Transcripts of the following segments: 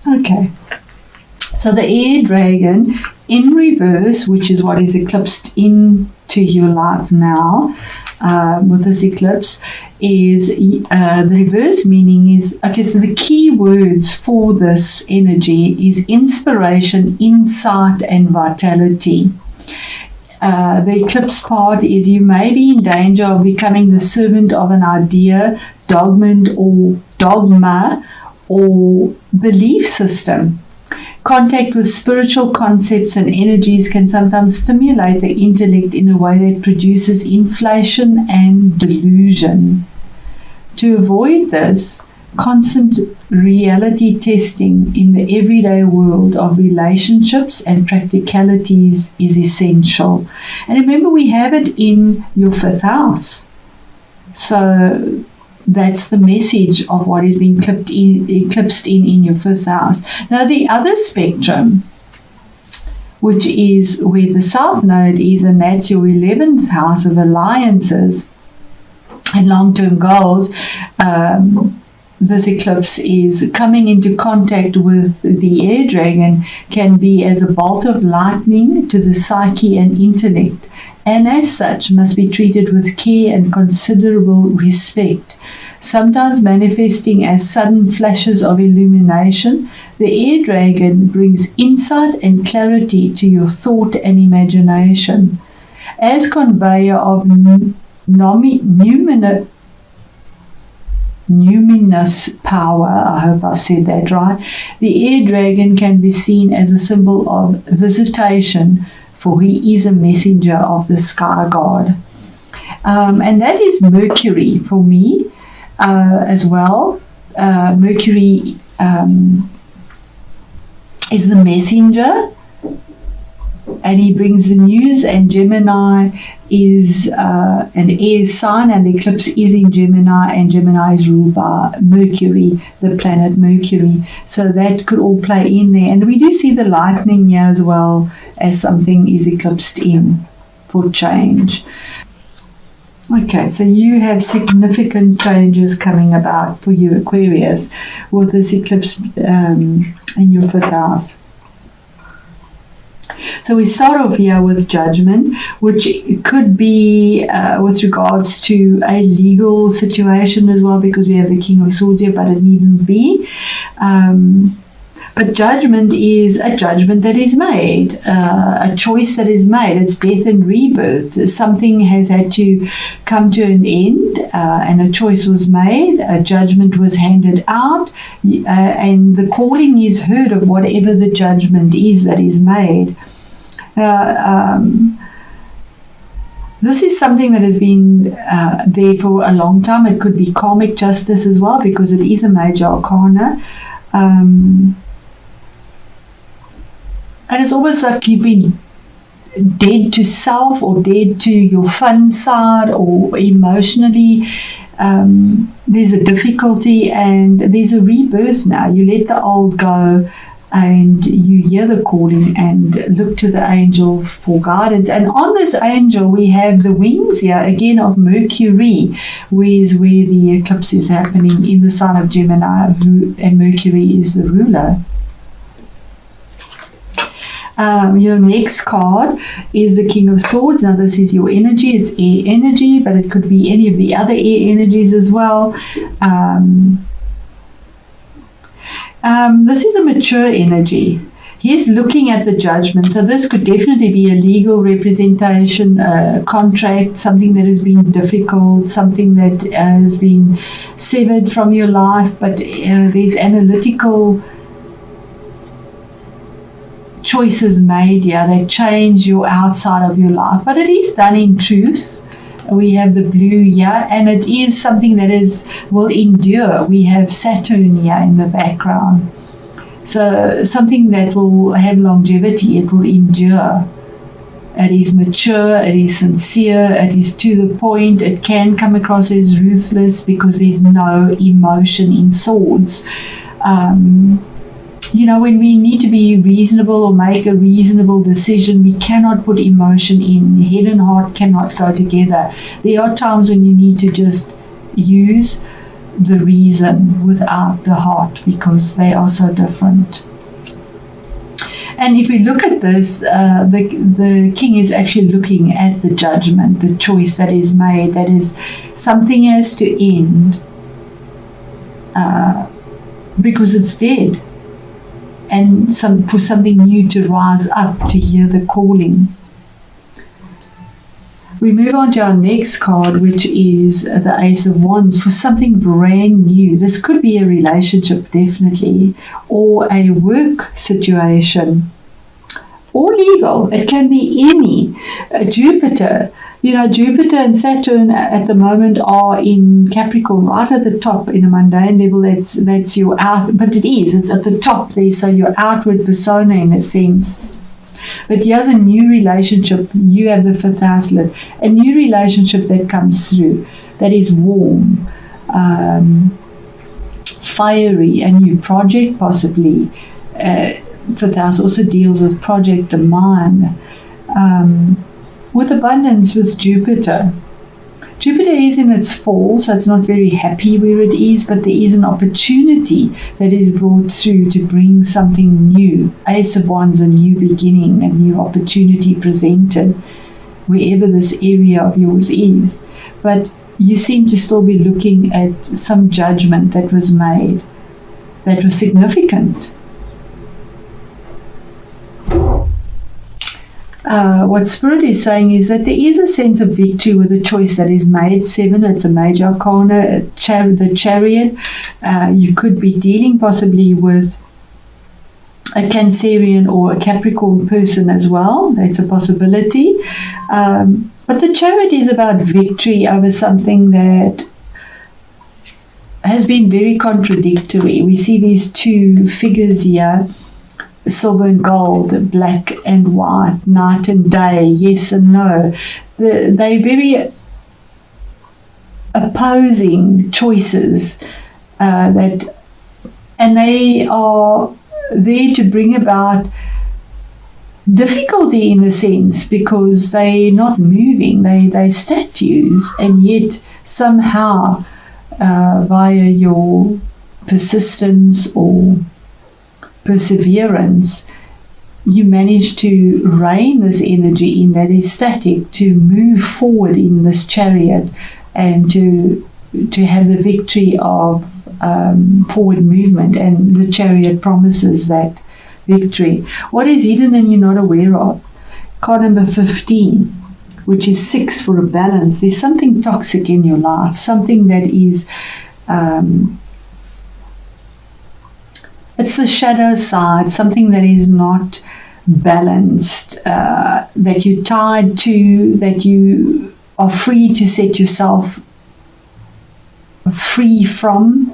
Okay. So the air dragon in reverse, which is what is eclipsed into your life now with this eclipse, is the reverse meaning is, okay, so the key words for this energy is inspiration, insight, and vitality. The eclipse part is you may be in danger of becoming the servant of an idea, dogma, or belief system. Contact with spiritual concepts and energies can sometimes stimulate the intellect in a way that produces inflation and delusion. To avoid this, constant reality testing in the everyday world of relationships and practicalities is essential. And remember, we have it in your 5th house. So that's the message of what is being eclipsed in your 5th house. Now, the other spectrum, which is where the South Node is, and that's your 11th house of alliances and long-term goals. This eclipse is coming into contact with the air dragon, can be as a bolt of lightning to the psyche and intellect, and as such must be treated with care and considerable respect. Sometimes manifesting as sudden flashes of illumination, the air dragon brings insight and clarity to your thought and imagination. As conveyor of numinous power, I hope I've said that right, the air dragon can be seen as a symbol of visitation, for he is a messenger of the sky god. And that is Mercury for me as well. Mercury is the messenger, and he brings the news, and Gemini is an air sign, and the eclipse is in Gemini, and Gemini is ruled by Mercury, the planet Mercury. So that could all play in there. And we do see the lightning here as well as something is eclipsed in for change. Okay, so you have significant changes coming about for you, Aquarius, with this eclipse in your 5th house. So we start off here with judgment, which could be with regards to a legal situation as well, because we have the King of Swords here, but it needn't be. But judgment is a judgment that is made, a choice that is made. It's death and rebirth. Something has had to come to an end, and a choice was made, a judgment was handed out, and the calling is heard of whatever the judgment is that is made. This is something that has been there for a long time. It could be karmic justice as well, because it is a major arcana. And it's almost like you've been dead to self, or dead to your fun side, or emotionally. There's a difficulty, and there's a rebirth now. You let the old go, and you hear the calling and look to the angel for guidance. And on this angel, we have the wings here again of Mercury, where the eclipse is happening in the sign of Gemini, and Mercury is the ruler. Your next card is the King of Swords. Now this is your energy. It's air energy, but it could be any of the other air energies as well. This is a mature energy. He's looking at the judgment. So this could definitely be a legal representation, a contract, something that has been difficult, something that has been severed from your life, but there's analytical choices made here that change your outside of your life, but it is done in truth. We have the blue here, and it is something that will endure. We have Saturn here in the background, so something that will have longevity. It will endure. It is mature, it is sincere, it is to the point. It can come across as ruthless because there's no emotion in swords. When we need to be reasonable or make a reasonable decision, we cannot put emotion in. Head and heart cannot go together. There are times when you need to just use the reason, without the heart, because they are so different. And if we look at this, the king is actually looking at the judgment, the choice that is made, that is something has to end because it's dead, and for something new to rise up, to hear the calling. We move on to our next card, which is the Ace of Wands, for something brand new. This could be a relationship, definitely, or a work situation, or legal. It can be any. Jupiter, Jupiter and Saturn at the moment are in Capricorn, right at the top in a mundane level. That's your out, but it's at the top there, so your outward persona in a sense. But here's a new relationship. You have the 5th house lit. A new relationship that comes through, that is warm, fiery, a new project possibly. 5th house also deals with project, the mind, with abundance with Jupiter. Jupiter is in its fall, so it's not very happy where it is, but there is an opportunity that is brought through to bring something new. Ace of Wands, a new beginning, a new opportunity presented, wherever this area of yours is. But you seem to still be looking at some judgment that was made, that was significant. What Spirit is saying is that there is a sense of victory with a choice that is made. 7, it's a major arcana, the Chariot. You could be dealing possibly with a Cancerian or a Capricorn person as well. That's a possibility. But the Chariot is about victory over something that has been very contradictory. We see these two figures here, silver and gold, black and white, night and day, yes and no. They're very opposing choices, and they are there to bring about difficulty in a sense, because they're not moving, they're statues, and yet somehow via your persistence or perseverance, you manage to rein this energy in that is static, to move forward in this Chariot, and to have the victory of forward movement. And the Chariot promises that victory. What is hidden and you're not aware of? Card number 15, which is 6, for a balance. There's something toxic in your life, something that is it's the shadow side, something that is not balanced, that you're tied to, that you are free to set yourself free from,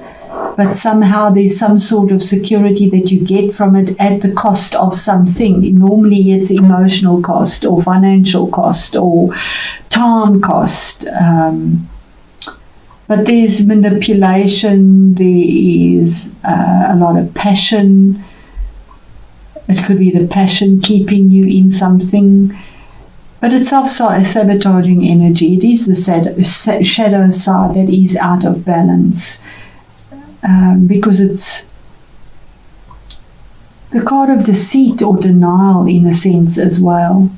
but somehow there's some sort of security that you get from it at the cost of something. Normally it's emotional cost, or financial cost, or time cost. But there's manipulation, there is a lot of passion. It could be the passion keeping you in something. But it's also a sabotaging energy. It is the shadow side that is out of balance. Because it's the card of deceit or denial in a sense as well.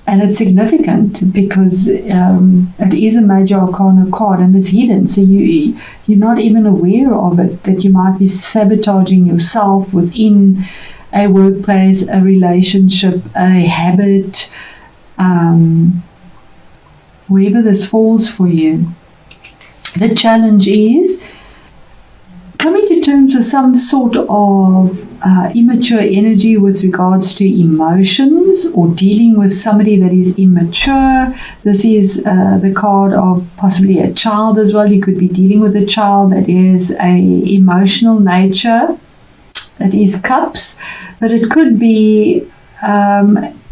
And it's significant because it is a major arcana card and it's hidden. So you're not even aware of it, that you might be sabotaging yourself within a workplace, a relationship, a habit, wherever this falls for you. The challenge is coming to terms with some sort of immature energy with regards to emotions, or dealing with somebody that is immature. This is the card of possibly a child as well. You could be dealing with a child that is a emotional nature. It is cups, but it could be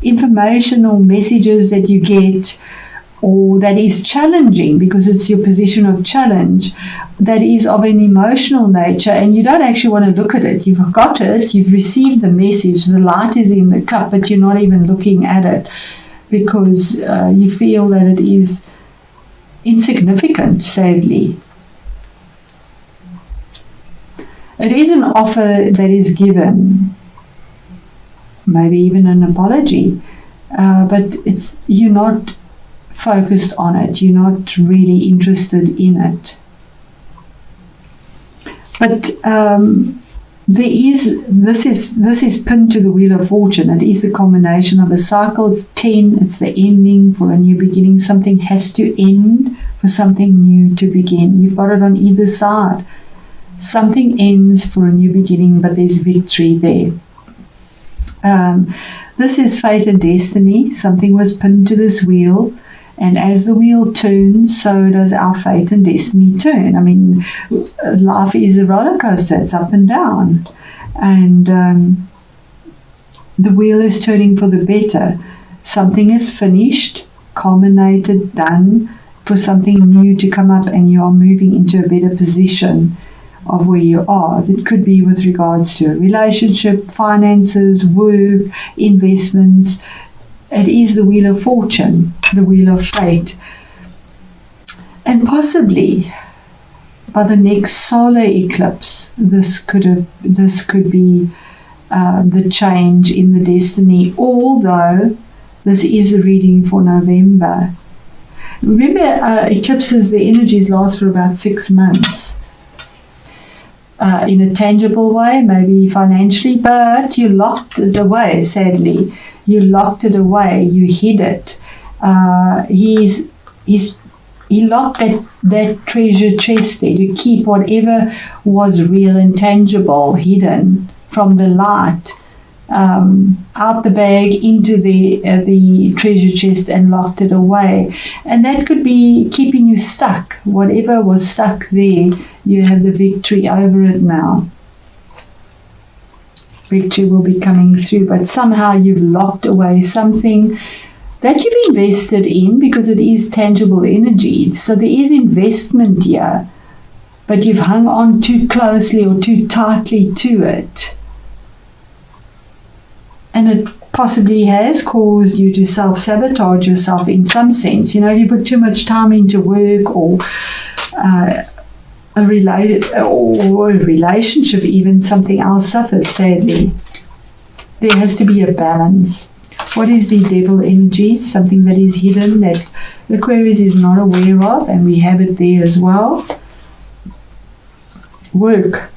information or messages that you get, or that is challenging because it's your position of challenge, that is of an emotional nature, and you don't actually want to look at it. You've got it, you've received the message, the light is in the cup, but you're not even looking at it because you feel that it is insignificant, sadly. It is an offer that is given, maybe even an apology, but you're not focused on it. You're not really interested in it. But this is pinned to the Wheel of Fortune. It is the culmination of a cycle. It's 10. It's the ending for a new beginning. Something has to end for something new to begin. You've got it on either side. Something ends for a new beginning, but there's victory there. This is fate and destiny. Something was pinned to this wheel, and as the wheel turns, so does our fate and destiny turn. I mean, life is a roller coaster. It's up and down, and the wheel is turning for the better. Something is finished, culminated, done, for something new to come up, and you are moving into a better position of where you are. It could be with regards to a relationship, finances, work, investments. It is the Wheel of Fortune, the Wheel of Fate. And possibly by the next solar eclipse, this could be the change in the destiny, although this is a reading for November. Remember, eclipses, the energies last for about 6 months. In a tangible way, maybe financially, but you locked it away, sadly. You locked it away, you hid it. He locked that treasure chest there to keep whatever was real and tangible hidden from the light, out the bag into the treasure chest, and locked it away. And that could be keeping you stuck. Whatever was stuck there, you have the victory over it now. Victory will be coming through, but somehow you've locked away something that you've invested in, because it is tangible energy. So there is investment here, but you've hung on too closely or too tightly to it. And it possibly has caused you to self-sabotage yourself in some sense. You know, if you put too much time into work, or a relationship, even, something else suffers, sadly. There has to be a balance. What is the devil energy? Something that is hidden, that Aquarius is not aware of, and we have it there as well. Work.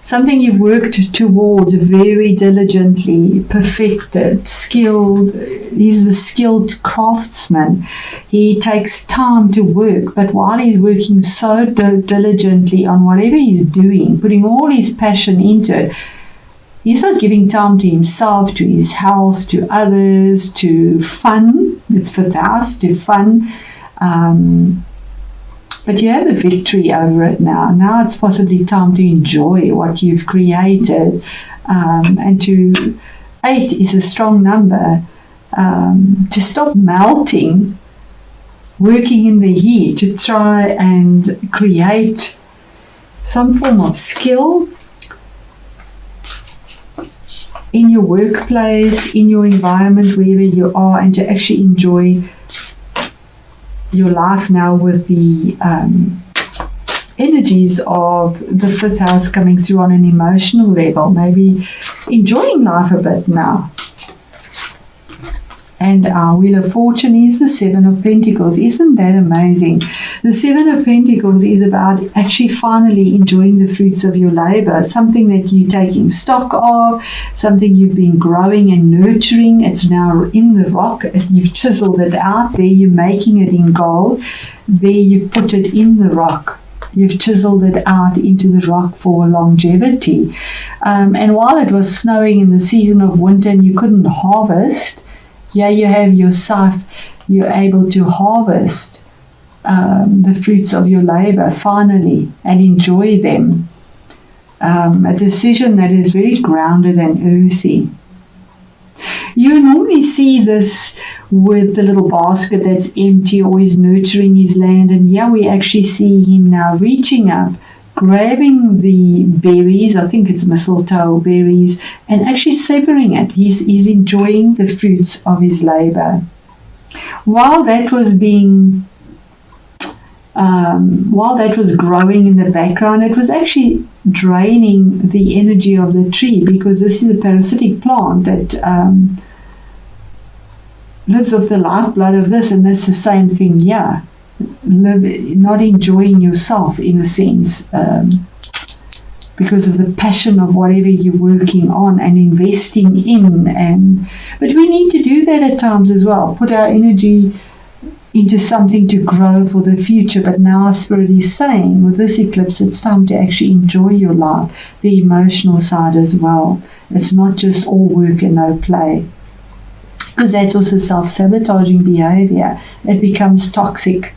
Something you've worked towards very diligently, perfected, skilled. He's the skilled craftsman. He takes time to work, but while he's working so diligently on whatever he's doing, putting all his passion into it, he's not giving time to himself, to his health, to others, to fun. It's 5th house, to fun. But you have the victory over it now. Now it's possibly time to enjoy what you've created. And 8 is a strong number. To stop melting, working in the heat, to try and create some form of skill in your workplace, in your environment, wherever you are, and to actually enjoy your life now with the energies of the 5th house coming through on an emotional level, maybe enjoying life a bit now. And our Wheel of Fortune is the 7 of Pentacles. Isn't that amazing? The 7 of Pentacles is about actually finally enjoying the fruits of your labor, something that you're taking stock of, something you've been growing and nurturing. It's now in the rock. You've chiseled it out. There you're making it in gold. There you've put it in the rock. You've chiseled it out into the rock for longevity. And while it was snowing in the season of winter and you couldn't harvest, yeah, you have your scythe, you're able to harvest the fruits of your labor finally and enjoy them. A decision that is very grounded and earthy. You normally see this with the little basket that's empty, always nurturing his land, and here we actually see him now reaching up, grabbing the berries, I think it's mistletoe berries, and actually savoring it. He's enjoying the fruits of his labor. While that was being while that was growing in the background, it was actually draining the energy of the tree, because this is a parasitic plant that lives off the lifeblood of this, and that's the same thing here. Not enjoying yourself in a sense, because of the passion of whatever you're working on and investing in. But we need to do that at times as well, put our energy into something to grow for the future. But now our spirit is saying, with this eclipse, it's time to actually enjoy your life, the emotional side as well. It's not just all work and no play, because that's also self-sabotaging behavior. It becomes toxic